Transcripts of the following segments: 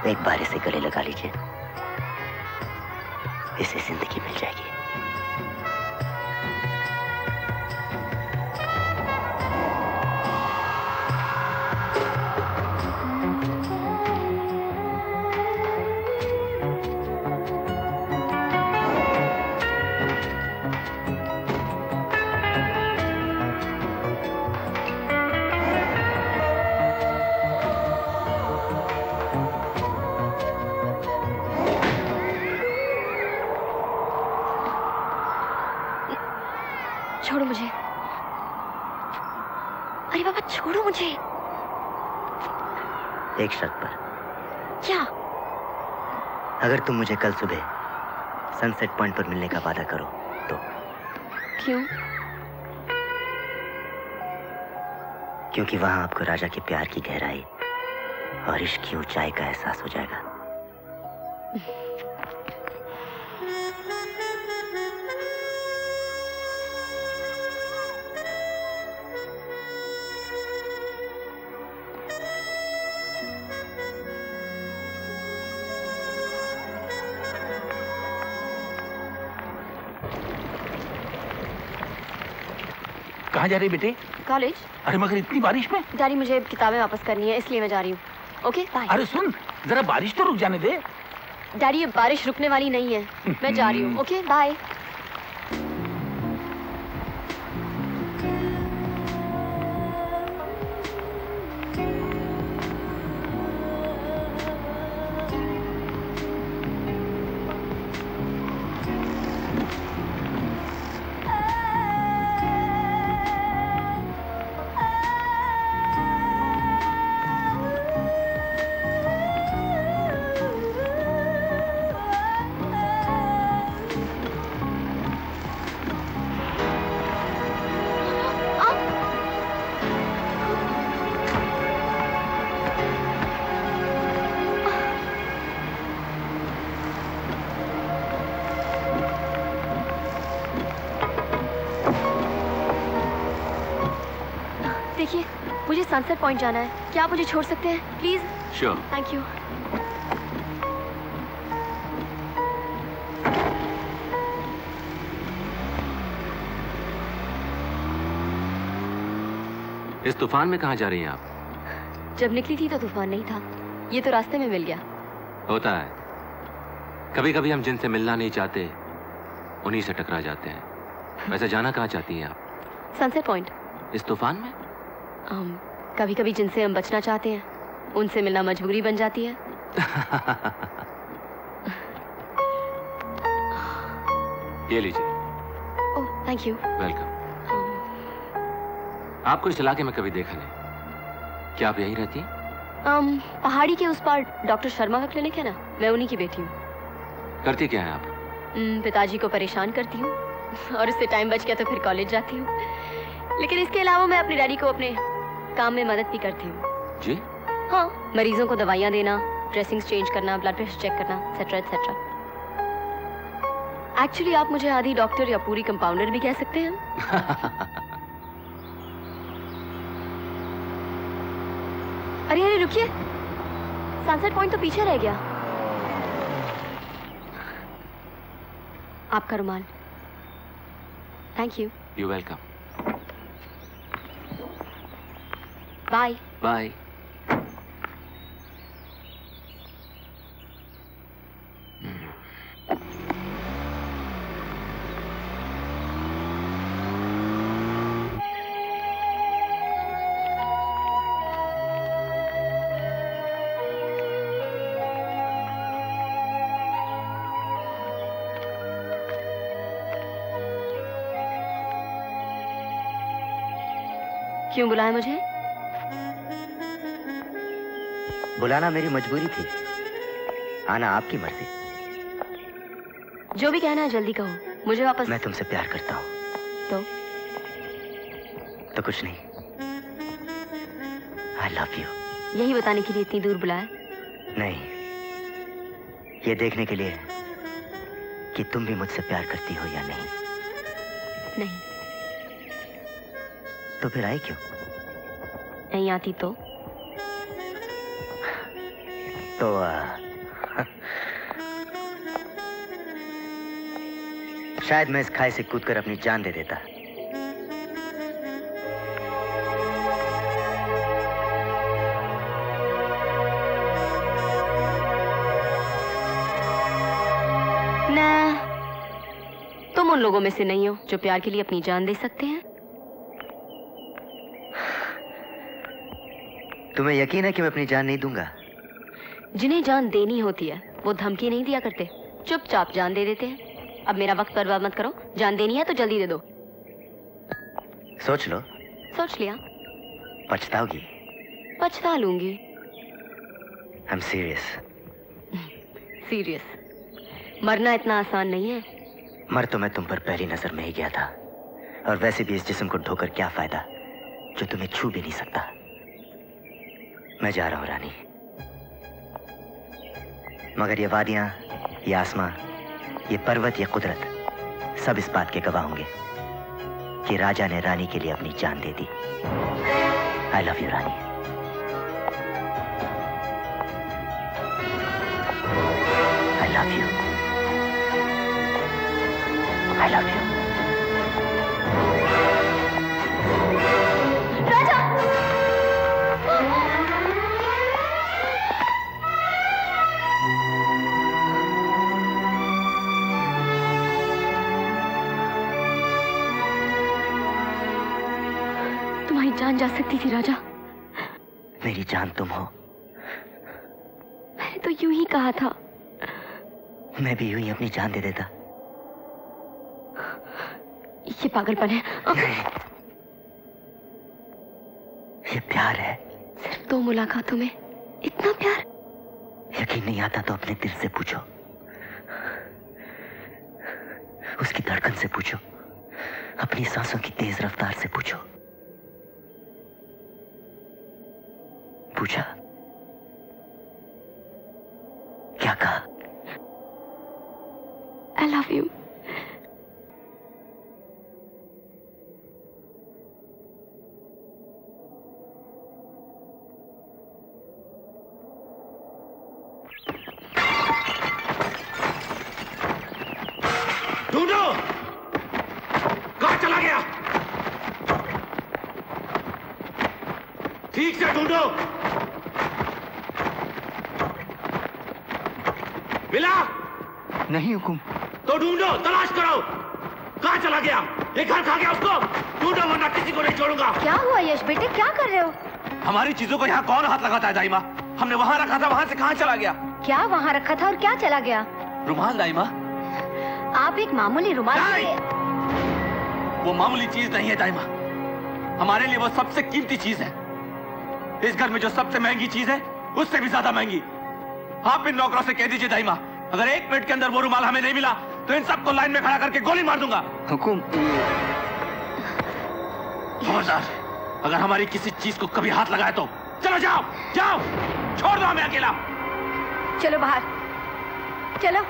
एक बार इसे गले लगा लीजिए, इसे जिंदगी मिल जाएगी। छोड़ो मुझे। अरे बाबा छोड़ो मुझे। एक शर्त पर। क्या? अगर तुम मुझे कल सुबह सनसेट पॉइंट पर मिलने का वादा करो तो। क्यों? क्योंकि वहां आपको राजा के प्यार की गहराई और इश्क की ऊंचाई का एहसास हो जाएगा। कहाँ जा रही बेटे? कॉलेज। अरे मगर इतनी बारिश में? डैडी मुझे किताबें वापस करनी है इसलिए मैं जा रही हूँ। Okay bye. अरे सुन, जरा बारिश तो रुक जाने दे। डैडी ये बारिश रुकने वाली नहीं है, मैं जा रही हूँ। Okay bye. देखिए मुझे सनसेट पॉइंट जाना है, क्या आप मुझे छोड़ सकते हैं प्लीज? श्योर। Thank you. इस तूफान में कहाँ जा रही हैं आप? जब निकली थी तो तूफान नहीं था, ये तो रास्ते में मिल गया। होता है, कभी कभी हम जिनसे मिलना नहीं चाहते उन्हीं से टकरा जाते हैं। वैसे जाना कहाँ चाहती हैं आप? Sunset point. इस तूफान में? कभी कभी जिनसे हम बचना चाहते हैं उनसे मिलना मजबूरी बन जाती है। ये लीजिए। Oh thank you. वेलकम। आपको इस इलाके में कभी देखा नहीं, क्या आप यहीं रहती हैं? पहाड़ी के उस पार डॉक्टर शर्मा का क्लिनिक है ना, मैं उन्हीं की बेटी हूँ। करती क्या है आप? पिताजी को परेशान करती हूँ और उससे टाइम बच गया तो फिर कॉलेज जाती हूँ। लेकिन इसके अलावा मैं अपने डैडी को अपने काम में मदद भी करती हूँ। जी? हाँ, मरीजों को दवाइयाँ देना, ड्रेसिंग्स चेंज करना, ब्लड प्रेशर चेक करना, एक्सेट्रा एक्सेट्रा। एक्चुअली आप मुझे आधी डॉक्टर या पूरी कंपाउंडर भी कह सकते हैं। अरे अरे रुकिए, सनसेट पॉइंट तो पीछे रह गया। आपका रुमाल। Thank you. You welcome. Bye bye. क्यों बुलाया मुझे? बुलाना मेरी मजबूरी थी, आना आपकी मर्जी। जो भी कहना है जल्दी कहो, मुझे वापस। मैं तुमसे प्यार करता हूँ। तो कुछ नहीं। I love you। यही बताने के लिए इतनी दूर बुलाया? नहीं, ये देखने के लिए कि तुम भी मुझसे प्यार करती हो या नहीं। नहीं। तो फिर आई क्यों? नहीं आती तो? तो शायद मैं इस खाई से कूदकर अपनी जान दे देता। ना, तुम उन लोगों में से नहीं हो जो प्यार के लिए अपनी जान दे सकते हैं। तुम्हें यकीन है कि मैं अपनी जान नहीं दूंगा? जिन्हें जान देनी होती है वो धमकी नहीं दिया करते, चुपचाप जान दे देते हैं। अब मेरा वक्त बर्बाद मत करो, जान देनी है तो जल्दी दे दो। सोच लो। सोच लिया। पछताओगी? पछता लूंगी। I'm serious. सीरियस। मरना इतना आसान नहीं है। मर तो मैं तुम पर पहली नजर में ही गया था, और वैसे भी इस जिस्म को ढोकर क्या फायदा जो तुम्हें छू भी नहीं सकता। मैं जा रहा हूं रानी, मगर ये वादियां, ये आसमां, ये पर्वत, ये कुदरत सब इस बात के गवाह होंगे कि राजा ने रानी के लिए अपनी जान दे दी। I love you Rani. I love you. I love you. Raja! तुम्हारी जान जा सकती थी राजा। मेरी जान तुम हो। मैंने तो यूं ही कहा था। मैं भी यूं ही अपनी जान दे देता। ये पागलपन है। ये प्यार है। सिर्फ 2 मुलाकातों में इतना प्यार? यकीन नहीं आता तो अपने दिल से पूछो, उसकी धड़कन से पूछो, अपनी सांसों की तेज रफ्तार से पूछो। पूछा? क्या कहा? I love you. ढूंढो, कहां चला गया? ठीक से ढूंढो। मिला? नहीं हुकुम। तो ढूंढो, तलाश करो। कहां चला गया? ये घर खा गया उसको? ढूंढो वरना किसी को नहीं छोड़ूंगा। क्या हुआ यश बेटे, क्या कर रहे हो? हमारी चीजों को यहाँ कौन हाथ लगाता है दाइमा? हमने वहाँ रखा था, वहाँ से कहाँ चला गया? क्या वहाँ रखा था और क्या चला गया? रुमाल दाइमा। आप एक मामूली रुमाल नहीं! वो मामूली चीज नहीं है दाइमा, हमारे लिए वो सबसे कीमती चीज है। इस घर में जो सबसे महंगी चीज है उससे भी ज्यादा महंगी। आप इन नौकरों से कह दीजिए दाइमा, अगर 1 मिनट के अंदर वो रुमाल हमें नहीं मिला तो इन सबको लाइन में खड़ा करके गोली मार दूंगा। हुकुम। खबरदार, अगर हमारी किसी चीज को कभी हाथ लगाए तो चलो जाओ, जाओ, छोड़ दो हमें अकेला। चलो बाहर, चलो।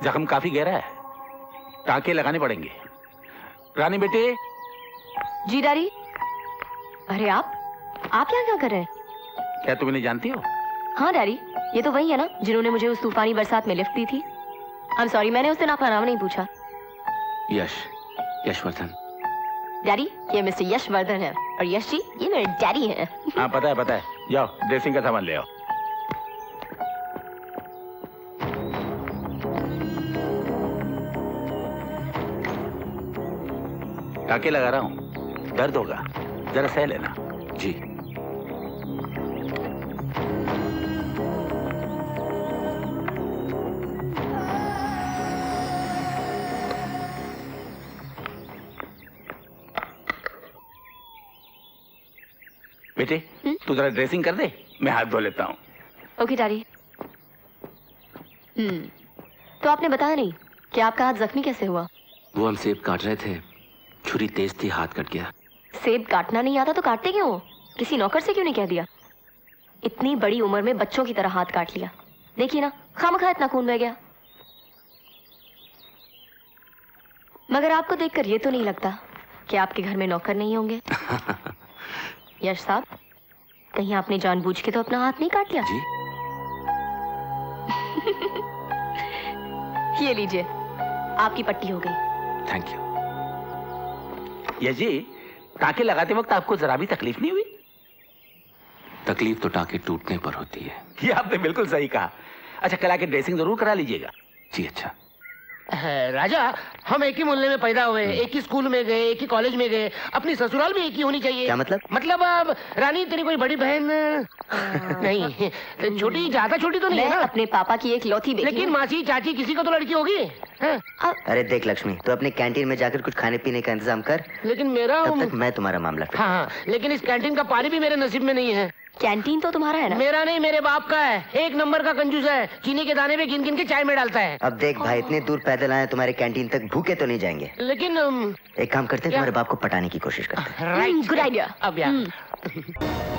जख्म काफी गहरा है, टांके लगाने पड़ेंगे। रानी बेटे। जी डैडी। अरे आप यहाँ क्या कर रहे हैं? क्या तुम इन्हें जानती हो? हाँ डैडी, ये तो वही है ना जिन्होंने मुझे उस तूफानी बरसात में लिफ्ट दी थी। I'm sorry, मैंने उस दिन आपका नाम नहीं पूछा। यशवर्धन, डैडी, ये मिस्टर यशवर्धन है और यश जी ये मेरे डैडी हैं। हाँ पता है। जाओ ड्रेसिंग का सामान ले आओ। टाके लगा रहा हूँ, दर्द होगा, जरा सह लेना। जी। बेटे तू जरा ड्रेसिंग कर दे, मैं हाथ धो लेता हूँ। Okay daddy. तो आपने बताया नहीं कि आपका हाथ जख्मी कैसे हुआ? वो हम सेब काट रहे थे, छुरी तेज थी, हाथ कट गया। सेब काटना नहीं आता तो काटते क्यों? किसी नौकर से क्यों नहीं कह दिया? इतनी बड़ी उम्र में बच्चों की तरह हाथ काट लिया। देखिए ना, खामखा इतना खून बह गया। मगर आपको देखकर ये तो नहीं लगता कि आपके घर में नौकर नहीं होंगे? यश साहब, कहीं आपने जानबूझ के तो अपना हाथ नहीं काट लिया? जी। ये लीजिए, आपकी पट्टी हो गई। Thank you. ये जी, टाके लगाते वक्त आपको जरा भी तकलीफ नहीं हुई? तकलीफ तो टाके टूटने पर होती है। ये आपने बिल्कुल सही कहा। अच्छा, कल आके ड्रेसिंग जरूर करा लीजिएगा। जी अच्छा। राजा, हम एक ही मोहल्ले में पैदा हुए, एक ही स्कूल में गए, एक ही कॉलेज में गए, अपनी ससुराल भी एक ही होनी चाहिए। क्या मतलब? मतलब अब रानी तेरी कोई बड़ी बहन नहीं, छोटी, ज्यादा छोटी तो नहीं है मैं ना? अपने पापा की एक लौती बेटी लेकिन हूँ। मासी चाची किसी को तो लड़की होगी। हाँ? अरे देख लक्ष्मी, तो अपने कैंटीन में जाकर कुछ खाने पीने का इंतजाम कर, लेकिन मेरा तब तक मैं तुम्हारा मामला फिर। हाँ, लेकिन इस कैंटीन का पानी भी मेरे नसीब में नहीं है। कैंटीन तो तुम्हारा है ना? मेरा नहीं, मेरे बाप का है। एक नंबर का कंजूस है, चीनी के दाने पे गिन गिन के चाय में डालता है। अब देख भाई, इतने दूर पैदल आए, तुम्हारे कैंटीन तक भूखे तो नहीं जाएंगे। लेकिन एक काम करते हैं, तुम्हारे बाप को पटाने की कोशिश करते हैं। Right, good idea. अब यार